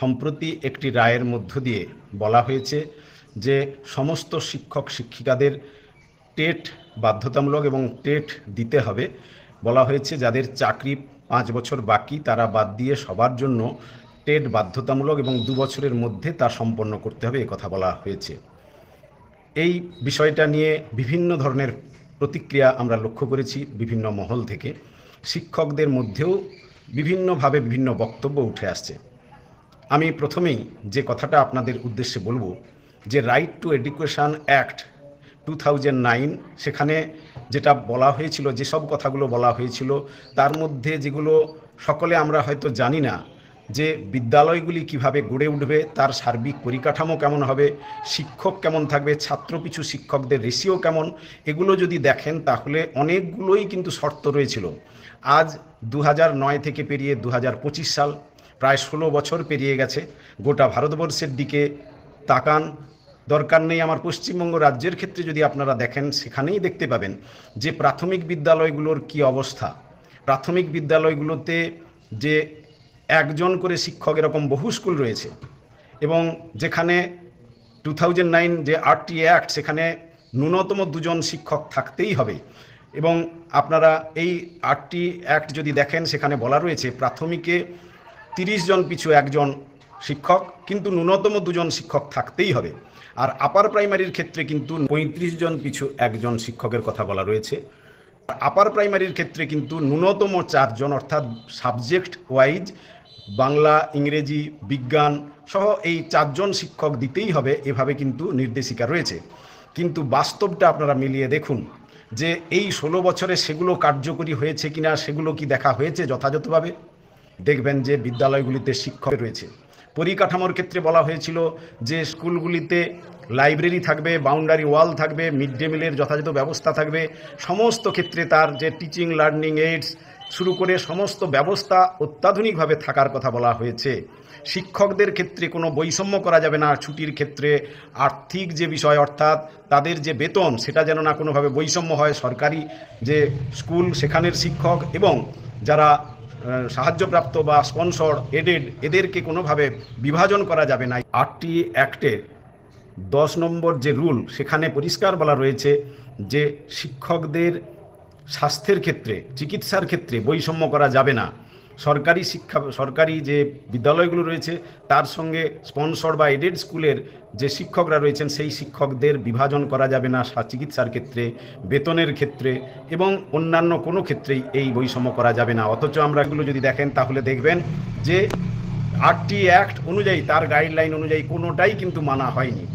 সম্প্রতি একটি রায়ের মধ্য দিয়ে বলা হয়েছে যে সমস্ত শিক্ষক শিক্ষিকাদের টেট বাধ্যতামূলক এবং টেট দিতে হবে। বলা হয়েছে যাদের চাকরি 5 বছর বাকি তারা বাদ দিয়ে সবার জন্য টেট বাধ্যতামূলক এবং 2 বছরের মধ্যে তা সম্পন্ন করতে হবে, কথা বলা হয়েছে। এই বিষয়টা নিয়ে বিভিন্ন ধরনের প্রতিক্রিয়া আমরা লক্ষ্য করেছি বিভিন্ন মহল থেকে। শিক্ষকদের মধ্যেও বিভিন্নভাবে বিভিন্ন বক্তব্য উঠে আসছে। আমি প্রথমেই যে কথাটা আপনাদের উদ্দেশ্যে বলবো যে রাইট টু এডুকেশন অ্যাক্ট 2009 সেখানে যেটা বলা হয়েছিল, যেসব কথাগুলো বলা হয়েছিল তার মধ্যে যেগুলো সকলে আমরা হয়তো জানি না, যে বিদ্যালয়গুলি কিভাবে গড়ে উঠবে, তার সার্বিক পরিকাঠামো কেমন হবে, শিক্ষক কেমন থাকবে, ছাত্রপিছু শিক্ষকদের রেশিও কেমন, এগুলো যদি দেখেন তাহলে অনেকগুলোই কিন্তু শর্ত রয়েছিল। আজ 2009 থেকে পেরিয়ে 2025 সাল, প্রায় 16 বছর পেরিয়ে গেছে। গোটা ভারতবর্ষের দিকে তাকান, দরকার নেই আমার পশ্চিমবঙ্গ রাজ্যের ক্ষেত্রে যদি আপনারা দেখেন সেখানেই দেখতে পাবেন যে প্রাথমিক বিদ্যালয়গুলোর কি অবস্থা। প্রাথমিক বিদ্যালয়গুলোতে যে একজন করে শিক্ষক এরকম বহু স্কুল রয়েছে, এবং যেখানে 2009 যে আরটি অ্যাক্ট সেখানে ন্যূনতম 2 জন শিক্ষক থাকতেই হবে। এবং আপনারা এই আরটি অ্যাক্ট যদি দেখেন সেখানে বলা রয়েছে প্রাথমিকে 30 জন পিছু একজন শিক্ষক, কিন্তু ন্যূনতম 2 জন শিক্ষক থাকতেই হবে। আর আপার প্রাইমারির ক্ষেত্রে কিন্তু 35 জন পিছু একজন শিক্ষকের কথা বলা রয়েছে। আপার প্রাইমারির ক্ষেত্রে কিন্তু ন্যূনতম 4 জন, অর্থাৎ সাবজেক্ট ওয়াইজ বাংলা, ইংরেজি, বিজ্ঞান সহ এই 4 জন শিক্ষক দিতেই হবে, এভাবে কিন্তু নির্দেশিকা রয়েছে। কিন্তু বাস্তবটা আপনারা মিলিয়ে দেখুন যে এই 16 বছরে সেগুলো কার্যকরী হয়েছে কিনা, সেগুলো কি দেখা হয়েছে যথাযথভাবে। দেখবেন যে বিদ্যালয়গুলিতে শিক্ষক রয়েছে। পরিকাঠামোর ক্ষেত্রে বলা হয়েছিল যে স্কুলগুলিতে লাইব্রেরি থাকবে, বাউন্ডারি ওয়াল থাকবে, মিড ডে মিলের যথাযথ ব্যবস্থা থাকবে, সমস্ত ক্ষেত্রে তার যে টিচিং লার্নিং এইডস শুরু করে সমস্ত ব্যবস্থা অত্যাধুনিকভাবে থাকার কথা বলা হয়েছে। শিক্ষকদের ক্ষেত্রে কোনো বৈষম্য করা যাবে না, ছুটির ক্ষেত্রে আর্থিক যে বিষয় অর্থাৎ তাদের যে বেতন সেটা যেন না কোনোভাবে বৈষম্য হয়। সরকারি যে স্কুল সেখানের শিক্ষক এবং যারা সাহায্যপ্রাপ্ত বা স্পন্সর এডেড এদেরকে কোনোভাবে বিভাজন করা যাবে না। আরটি অ্যাক্টের 10 নম্বর যে রুল সেখানে পরিষ্কার বলা রয়েছে যে শিক্ষকদের স্বাস্থ্যের ক্ষেত্রে, চিকিৎসার ক্ষেত্রে বৈষম্য করা যাবে না। সরকারি যে বিদ্যালয়গুলো রয়েছে তার সঙ্গে স্পন্সর বা এডেড স্কুলের যে শিক্ষকরা রয়েছেন সেই শিক্ষকদের বিভাজন করা যাবে না চিকিৎসার ক্ষেত্রে, বেতনের ক্ষেত্রে এবং অন্যান্য কোনো ক্ষেত্রেই এই বৈষম্য করা যাবে না। অথচ আমরা এগুলো যদি দেখেন তাহলে দেখবেন যে আরটি অ্যাক্ট অনুযায়ী, তার গাইডলাইন অনুযায়ী কোনোটাই কিন্তু মানা হয়নি।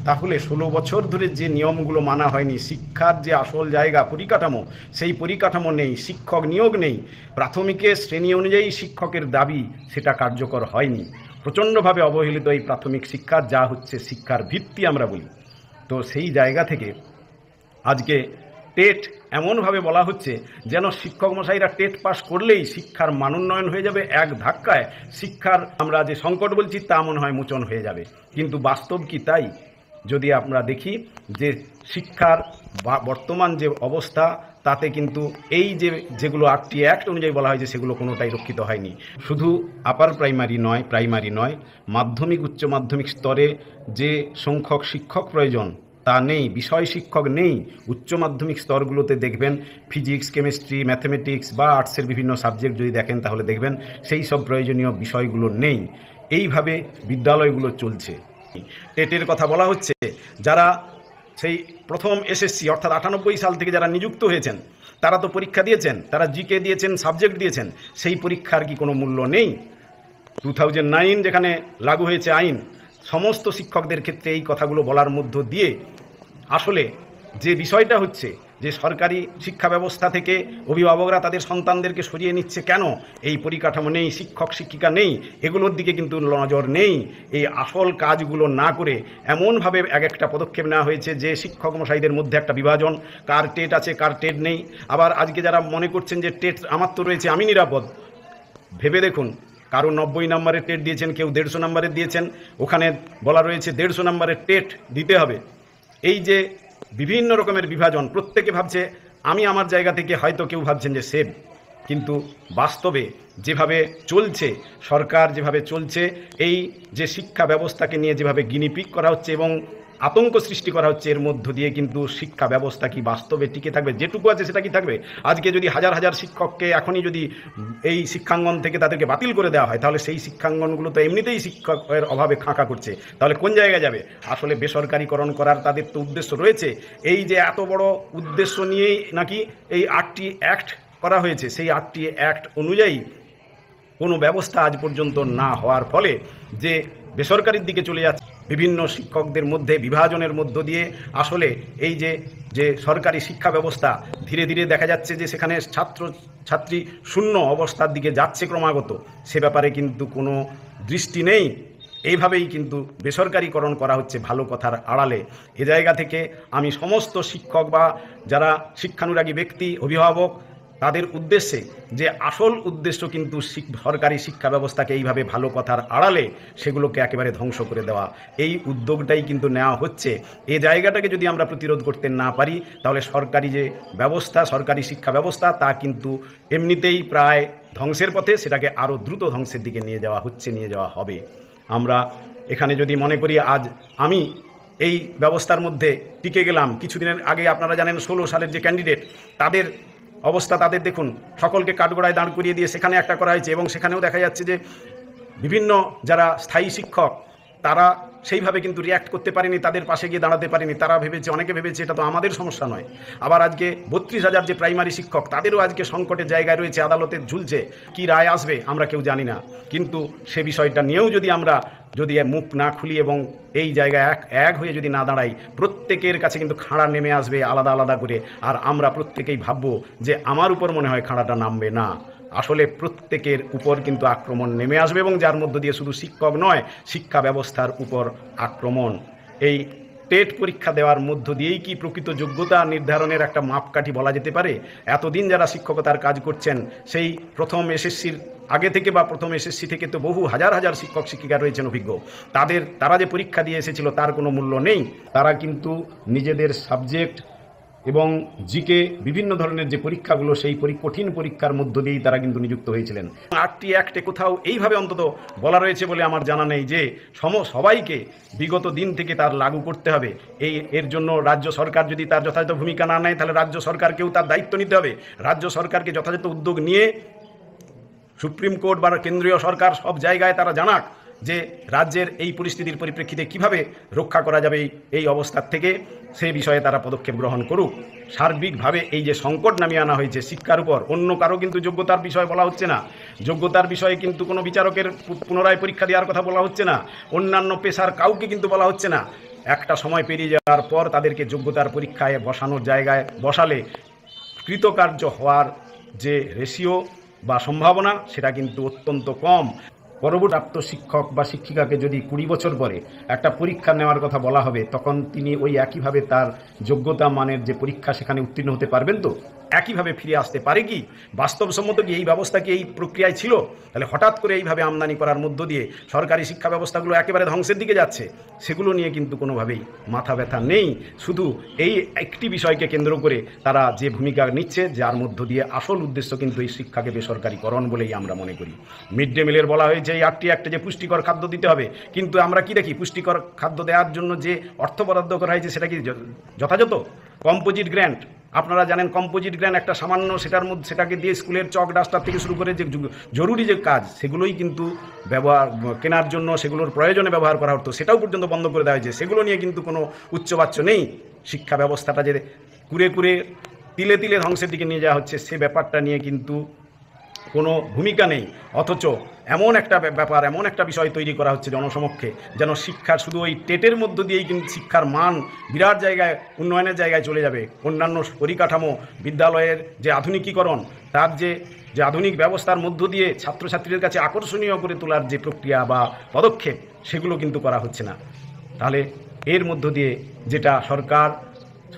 তাহলে 16 বছর ধরে যে নিয়মগুলো মানা হয়নি, শিক্ষার যে আসল জায়গা পরিকাঠামো, সেই পরিকাঠামো নেই, শিক্ষক নিয়োগ নেই, প্রাথমিকের শ্রেণী অনুযায়ী শিক্ষকের দাবি সেটা কার্যকর হয়নি। প্রচণ্ডভাবে অবহেলিত এই প্রাথমিক শিক্ষা, যা হচ্ছে শিক্ষার ভিত্তি আমরা বলি। তো সেই জায়গা থেকে আজকে টেট এমনভাবে বলা হচ্ছে যেন শিক্ষক মশাইরা টেট পাস করলেই শিক্ষার মানোন্নয়ন হয়ে যাবে, এক ধাক্কায় শিক্ষার আমরা যে সংকট বলছি তা মনে হয় মোচন হয়ে যাবে। কিন্তু বাস্তব কি তাই? যদি আমরা দেখি যে শিক্ষার বর্তমান যে অবস্থা তাতে কিন্তু এই যেগুলো আরটি অ্যাক্ট অনুযায়ী বলা হয় যে সেগুলো কোনোটাই রক্ষিত হয়নি। শুধু আপার প্রাইমারি নয়, মাধ্যমিক উচ্চ মাধ্যমিক স্তরে যে সংখ্যক শিক্ষক প্রয়োজন তা নেই, বিষয় শিক্ষক নেই। উচ্চ মাধ্যমিক স্তরগুলোতে দেখবেন ফিজিক্স, কেমিস্ট্রি, ম্যাথমেটিক্স বা আর্টসের বিভিন্ন সাবজেক্ট যদি দেখেন তাহলে দেখবেন সেই সব প্রয়োজনীয় বিষয়গুলো নেই। এইভাবে বিদ্যালয়গুলো চলছে। টেটের কথা বলা হচ্ছে, যারা সেই প্রথম এসএসসি অর্থাৎ 98 সাল থেকে যারা নিযুক্ত হয়েছেন তারা তো পরীক্ষা দিয়েছেন, তারা জিকে দিয়েছেন, সাবজেক্ট দিয়েছেন, সেই পরীক্ষার কি কোনো মূল্য নেই? 2009 যেখানে লাগু হয়েছে আইন, সমস্ত শিক্ষকদের ক্ষেত্রে এই কথাগুলো বলার মধ্য দিয়ে আসলে যে বিষয়টা হচ্ছে যে সরকারি শিক্ষা ব্যবস্থা থেকে অভিভাবকরা তাদের সন্তানদেরকে সরিয়ে নিচ্ছে কেন, এই পরিকাঠামো নেই, শিক্ষক শিক্ষিকা নেই, এগুলোর দিকে কিন্তু নজর নেই। এই আসল কাজগুলো না করে এমনভাবে এক একটা পদক্ষেপ নেওয়া হয়েছে যে শিক্ষক মশাইদের মধ্যে একটা বিভাজন, কার টেট আছে কার টেট নেই। আবার আজকে যারা মনে করছেন যে টেট আমার তো রয়েছে আমি নিরাপদ, ভেবে দেখুন কারো 90 নম্বরের টেট দিয়েছেন, কেউ 150 নম্বরের দিয়েছেন, ওখানে বলা রয়েছে 150 নম্বরের টেট দিতে হবে। এই যে বিভিন্ন রকমের বিভাজন, প্রত্যেকে ভাবছে আমি আমার জায়গা থেকে, হয়তো কেউ ভাবছেন যে সেভ, কিন্তু বাস্তবে যেভাবে চলছে সরকার, যেভাবে চলছে, এই যে শিক্ষা ব্যবস্থাকে নিয়ে যেভাবে গিনিপিগ করা হচ্ছে এবং আতঙ্ক সৃষ্টি করা হচ্ছে, এর মধ্য দিয়ে কিন্তু শিক্ষা ব্যবস্থা কি বাস্তবে টিকে থাকবে? যেটুকু আছে সেটা কি থাকবে? আজকে যদি হাজার হাজার শিক্ষককে এখনই যদি এই শিক্ষাঙ্গন থেকে তাদেরকে বাতিল করে দেওয়া হয়, তাহলে সেই শিক্ষাঙ্গনগুলো তো এমনিতেই শিক্ষকের অভাবে খাঁকা করছে, তাহলে কোন জায়গায় যাবে? আসলে বেসরকারিকরণ করার তাদের তো উদ্দেশ্য রয়েছে। এই যে এত বড় উদ্দেশ্য নিয়েই নাকি এই 8টি অ্যাক্ট করা হয়েছে, সেই 8টি অ্যাক্ট অনুযায়ী কোনো ব্যবস্থা আজ পর্যন্ত না হওয়ার ফলে যে বেসরকারির দিকে চলে যাচ্ছে, বিভিন্ন শিক্ষকদের মধ্যে বিভাজনের মধ্য দিয়ে আসলে এই যে সরকারি শিক্ষা ব্যবস্থা ধীরে ধীরে দেখা যাচ্ছে যে সেখানে ছাত্রী শূন্য অবস্থার দিকে যাচ্ছে ক্রমাগত, সে ব্যাপারে কিন্তু কোনো দৃষ্টি নেই। এইভাবেই কিন্তু বেসরকারিকরণ করা হচ্ছে ভালো কথার আড়ালে। এ জায়গা থেকে আমি সমস্ত শিক্ষক বা যারা শিক্ষানুরাগী ব্যক্তি, অভিভাবক, তাদের উদ্দেশ্যে যে আসল উদ্দেশ্য কিন্তু সরকারি শিক্ষা ব্যবস্থাকে এইভাবে ভালো কথার আড়ালে সেগুলোকে একেবারে ধ্বংস করে দেওয়া, এই উদ্যোগটাই কিন্তু নেওয়া হচ্ছে। এই জায়গাটাকে যদি আমরা প্রতিরোধ করতে না পারি, তাহলে সরকারি যে ব্যবস্থা, সরকারি শিক্ষা ব্যবস্থা, তা কিন্তু এমনিতেই প্রায় ধ্বংসের পথে, সেটাকে আরও দ্রুত ধ্বংসের দিকে নিয়ে যাওয়া হচ্ছে, নিয়ে যাওয়া হবে। আমরা এখানে যদি মনে করি আজ আমি এই ব্যবস্থার মধ্যে টিকে গেলাম, কিছুদিনের আগে আপনারা জানেন 16 সালের যে ক্যান্ডিডেট, তাদের অবস্থা, তাদের দেখুন, সকলকে কাঠগড়ায় দাঁড় করিয়ে দিয়ে সেখানে একটা করা হয়েছে এবং সেখানেও দেখা যাচ্ছে যে বিভিন্ন যারা স্থায়ী শিক্ষক তারা সেইভাবে কিন্তু রিয়্যাক্ট করতে পারেনি, তাদের পাশে গিয়ে দাঁড়াতে পারেনি। তারা ভেবেছে, অনেকে ভেবেছে এটা তো আমাদের সমস্যা নয়। আবার আজকে 32,000 যে প্রাইমারি শিক্ষক, তাদেরও আজকে সংকটের জায়গায় রয়েছে, আদালতে ঝুলছে। কি রায় আসবে আমরা কেউ জানি না, কিন্তু সে বিষয়টা নিয়েও যদি আমরা মুখ না খুলি এবং এই জায়গায় এক হয়ে যদি না দাঁড়াই, প্রত্যেকের কাছে কিন্তু খাঁড়া নেমে আসবে আলাদা আলাদা করে, আর আমরা প্রত্যেকেই ভাববো যে আমার উপর মনে হয় খাঁড়াটা নামবে না। আসলে প্রত্যেকের উপর কিন্তু আক্রমণ নেমে আসবে এবং যার মধ্য দিয়ে শুধু শিক্ষক নয়, শিক্ষা ব্যবস্থার উপর আক্রমণ। এই টেট পরীক্ষা দেওয়ার মধ্য দিয়েই কি প্রকৃত যোগ্যতা নির্ধারণের একটা মাপকাঠি বলা যেতে পারে? এতদিন যারা শিক্ষকতার কাজ করছেন, সেই প্রথম এসএসসির আগে থেকে বা প্রথম এসএসসি থেকে তো বহু হাজার হাজার শিক্ষক শিক্ষিকা রয়েছেন অভিজ্ঞ, তারা যে পরীক্ষা দিয়ে এসেছিল তার কোনো মূল্য নেই। তারা কিন্তু নিজেদের সাবজেক্ট এবং জিকে বিভিন্ন ধরনের যে পরীক্ষাগুলো, সেই কঠিন পরীক্ষার মধ্য দিয়েই তারা কিন্তু নিযুক্ত হয়েছিলেন। 8টি অ্যাক্টে কোথাও এইভাবে অন্তত বলা রয়েছে বলে আমার জানা নেই যে সবাইকে বিগত দিন থেকে তার লাগু করতে হবে। এর জন্য রাজ্য সরকার যদি তার যথাযথ ভূমিকা না নেয়, তাহলে রাজ্য সরকারকেও তার দায়িত্ব নিতে হবে। রাজ্য সরকারকে যথাযথ উদ্যোগ নিয়ে সুপ্রিম কোর্ট বা কেন্দ্রীয় সরকার সব জায়গায় তারা জানাক যে রাজ্যের এই পরিস্থিতির পরিপ্রেক্ষিতে কিভাবে রক্ষা করা যাবে এই অবস্থার থেকে, সেই বিষয়ে তারা পদক্ষেপ গ্রহণ করুক। সার্বিকভাবে এই যে সংকট নামিয়ে আনা হয়েছে শিক্ষার উপর, অন্য কারো কিন্তু যোগ্যতার বিষয় বলা হচ্ছে না, যোগ্যতার বিষয়ে কিন্তু কোনো বিচারকের পুনরায় পরীক্ষা দেওয়ার কথা বলা হচ্ছে না, অন্যান্য পেশার কাউকে কিন্তু বলা হচ্ছে না। একটা সময় পেরিয়ে যাওয়ার পর তাদেরকে যোগ্যতার পরীক্ষায় বসানোর জায়গায় বসালে কৃতকার্য হওয়ার যে রেশিও বা সম্ভাবনা, সেটা কিন্তু অত্যন্ত কম। পরবর্তী শিক্ষক বা শিক্ষিকাকে যদি 20 বছর পরে একটা পরীক্ষা নেওয়ার কথা বলা হবে, তখন তিনি ওই একইভাবে তার যোগ্যতা মানের যে পরীক্ষা সেখানে উত্তীর্ণ হতে পারবেন তো? একইভাবে ফিরে আসতে পারে কি? বাস্তবসম্মত কি এই ব্যবস্থা কি এই প্রক্রিয়ায় ছিল? তাহলে হঠাৎ করে এইভাবে আমদানি করার মধ্য দিয়ে সরকারি শিক্ষা ব্যবস্থাগুলো একেবারে ধ্বংসের দিকে যাচ্ছে, সেগুলো নিয়ে কিন্তু কোনোভাবেই মাথা ব্যথা নেই। শুধু এই একটি বিষয়কে কেন্দ্র করে তারা যে ভূমিকা নিচ্ছে, যার মধ্য দিয়ে আসল উদ্দেশ্য কিন্তু এই শিক্ষাকে বেসরকারিকরণ বলেই আমরা মনে করি। মিড ডে মিলের বলা হয়েছে এই 8টি অ্যাক্টে যে পুষ্টিকর খাদ্য দিতে হবে, কিন্তু আমরা কি দেখি? পুষ্টিকর খাদ্য দেওয়ার জন্য যে অর্থ বরাদ্দ করা হয়েছে সেটা কি যথাযথ? কম্পোজিট গ্র্যান্ট, আপনারা জানেন কম্পোজিট গ্র্যান্ট একটা সামান্য, সেটাকে দিয়ে স্কুলের চক ডাস্টার থেকে শুরু করে যে জরুরি যে কাজ, সেগুলোই কিন্তু কেনার জন্য, সেগুলোর প্রয়োজনে ব্যবহার করা হতো, সেটাও পর্যন্ত বন্ধ করে দেওয়া হয়েছে। সেগুলো নিয়ে কিন্তু কোনো উচ্চবাচ্য নেই। শিক্ষা ব্যবস্থাটা যে কুরে কুরে তিলে তিলে ধ্বংসের দিকে নিয়ে যাওয়া হচ্ছে, সে ব্যাপারটা নিয়ে কিন্তু কোনো ভূমিকা নেই। অথচ এমন একটা ব্যাপার, এমন একটা বিষয় তৈরি করা হচ্ছে জনসমক্ষে, যেন শিক্ষার শুধু ওই টেটের মধ্য দিয়েই কিন্তু শিক্ষার মান বিরাট জায়গায়, উন্নয়নের জায়গায় চলে যাবে। অন্যান্য পরিকাঠামো, বিদ্যালয়ের যে আধুনিকীকরণ, তার যে আধুনিক ব্যবস্থার মধ্য দিয়ে ছাত্রছাত্রীদের কাছে আকর্ষণীয় করে তোলার যে প্রক্রিয়া বা পদক্ষেপ, সেগুলো কিন্তু করা হচ্ছে না। তাহলে এর মধ্য দিয়ে যেটা সরকার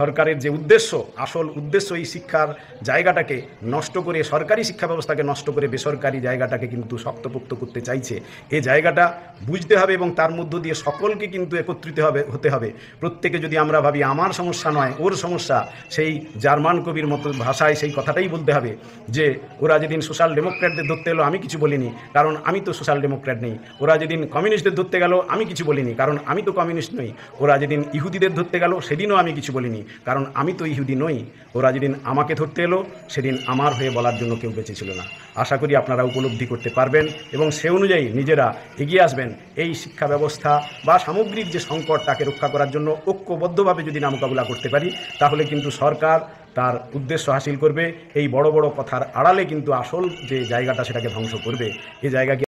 সরকারের যে উদ্দেশ্য, আসল উদ্দেশ্য এই শিক্ষার জায়গাটাকে নষ্ট করে, সরকারি শিক্ষা ব্যবস্থাকে নষ্ট করে বেসরকারি জায়গাটাকে কিন্তু শক্তপোক্ত করতে চাইছে। এই জায়গাটা বুঝতে হবে এবং তার মধ্য দিয়ে সকলকে কিন্তু একত্রিত হতে হবে। প্রত্যেকে যদি আমরা ভাবি আমার সমস্যা নয় ওর সমস্যা, সেই জার্মান কবির মতো ভাষায় সেই কথাটাই বলতে হবে যে ওরা যেদিন সোশ্যাল ডেমোক্র্যাটদের ধরতে এলো আমি কিছু বলিনি, কারণ আমি তো সোশ্যাল ডেমোক্র্যাট নেই। ওরা যেদিন কমিউনিস্টদের ধরতে গেল আমি কিছু বলিনি, কারণ আমি তো কমিউনিস্ট নই। ওরা যেদিন ইহুদিদের ধরতে গেল সেদিনও আমি কিছু বলিনি, কারণ আমি তো ইহুদি নই। ওরা যেদিন আমাকে ধরতে এলো সেদিন আমার হয়ে বলার জন্য কেউ বেঁচে ছিল না। আশা করি আপনারা উপলব্ধি করতে পারবেন এবং সে অনুযায়ী নিজেরা এগিয়ে আসবেন। এই শিক্ষা ব্যবস্থা বা সামগ্রিক যে সংকট তাকে রক্ষা করার জন্য ঐক্যবদ্ধভাবে যদি না মোকাবিলা করতে পারি, তাহলে কিন্তু সরকার তার উদ্দেশ্য হাসিল করবে। এই বড় বড় কথার আড়ালে কিন্তু আসল যে জায়গাটা সেটাকে ধ্বংস করবে। এই জায়গাকে